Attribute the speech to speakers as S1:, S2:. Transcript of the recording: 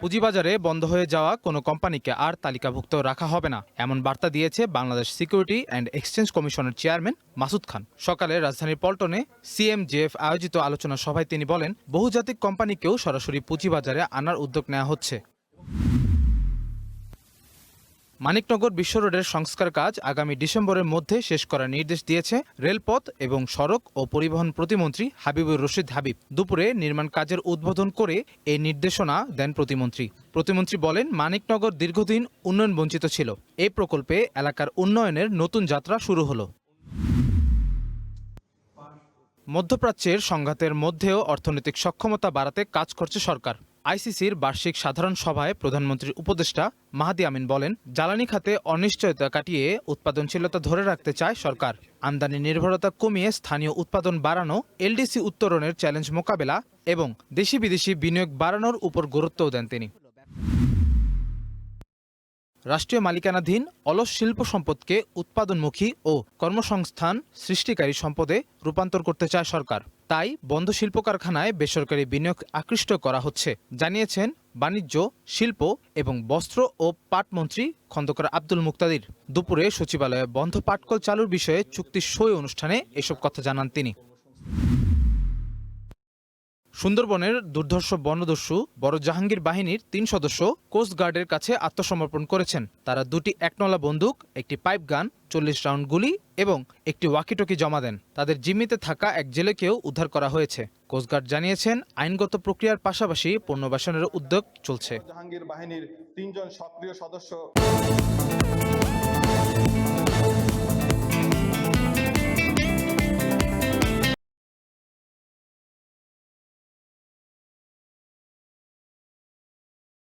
S1: পুঁজিবাজারে বন্ধ হয়ে যাওয়া কোনো কোম্পানিকে আর তালিকাভুক্ত রাখা হবে না, এমন বার্তা দিয়েছে বাংলাদেশ সিকিউরিটি অ্যান্ড এক্সচেঞ্জ কমিশনের চেয়ারম্যান মাসুদ খান। সকালে রাজধানীর পল্টনে সিএমজেএফ আয়োজিত আলোচনা সভায় তিনি বলেন, বহুজাতিক কোম্পানিকেও সরাসরি পুঁজিবাজারে আনার উদ্যোগ নেওয়া হচ্ছে। মানিকনগর বিশ্ব রোডের সংস্কার কাজ আগামী ডিসেম্বরের মধ্যে শেষ করার নির্দেশ দিয়েছে রেলপথ এবং সড়ক ও পরিবহন প্রতিমন্ত্রী হাবিবুর রশিদ হাবিব। দুপুরে নির্মাণ কাজের উদ্বোধন করে এই নির্দেশনা দেন প্রতিমন্ত্রী। প্রতিমন্ত্রী বলেন, মানিকনগর দীর্ঘদিন উন্নয়ন বঞ্চিত ছিল। এই প্রকল্পে এলাকার উন্নয়নের নতুন যাত্রা শুরু হলো। মধ্যপ্রাচ্যের সংঘাতের মধ্যেও অর্থনৈতিক সক্ষমতা বাড়াতে কাজ করছে সরকার। আইসিসির বার্ষিক সাধারণ সভায় প্রধানমন্ত্রীর উপদেষ্টা মাহাদি আমিন বলেন, জ্বালানি খাতে অনিশ্চয়তা কাটিয়ে উৎপাদনশীলতা ধরে রাখতে চায় সরকার। আমদানি নির্ভরতা কমিয়ে স্থানীয় উৎপাদন বাড়ানো, এলডিসি উত্তরণের চ্যালেঞ্জ মোকাবেলা এবং দেশি বিদেশি বিনিয়োগ বাড়ানোর উপর গুরুত্বও দেন তিনি। রাষ্ট্রীয় মালিকানাধীন অলস শিল্প সম্পদকে উৎপাদনমুখী ও কর্মসংস্থান সৃষ্টিকারী সম্পদে রূপান্তর করতে চায় সরকার। তাই বন্ধ শিল্প কারখানায় বেসরকারি বিনিয়োগ আকৃষ্ট করা হচ্ছে, জানিয়েছেন বাণিজ্য, শিল্প এবং বস্ত্র ও পাট মন্ত্রী খন্দকার আব্দুল মুক্তাদির। দুপুরে সচিবালয়ে বন্ধ পাটকল চালুর বিষয়ে চুক্তি সই অনুষ্ঠানে এসব কথা জানান তিনি। সুন্দরবনের দুর্ধর্ষ বনদস্যু বড় জাহাঙ্গীর বাহিনীর ৩ সদস্য কোস্টগার্ডের কাছে আত্মসমর্পণ করেছেন। তারা ২টি একনলা বন্দুক, একটি পাইপ গান, ৪০ রাউন্ড গুলি এবং একটি ওয়াকিটকি জমা দেন। তাদের জিম্মিতে থাকা এক জেলেকেও উদ্ধার করা হয়েছে। কোস্টগার্ড জানিয়েছেন, আইনগত প্রক্রিয়ার পাশাপাশি পুনর্বাসনের উদ্যোগ চলছে।
S2: জাহাঙ্গীর বাহিনীর ৩ জন সক্রিয় সদস্য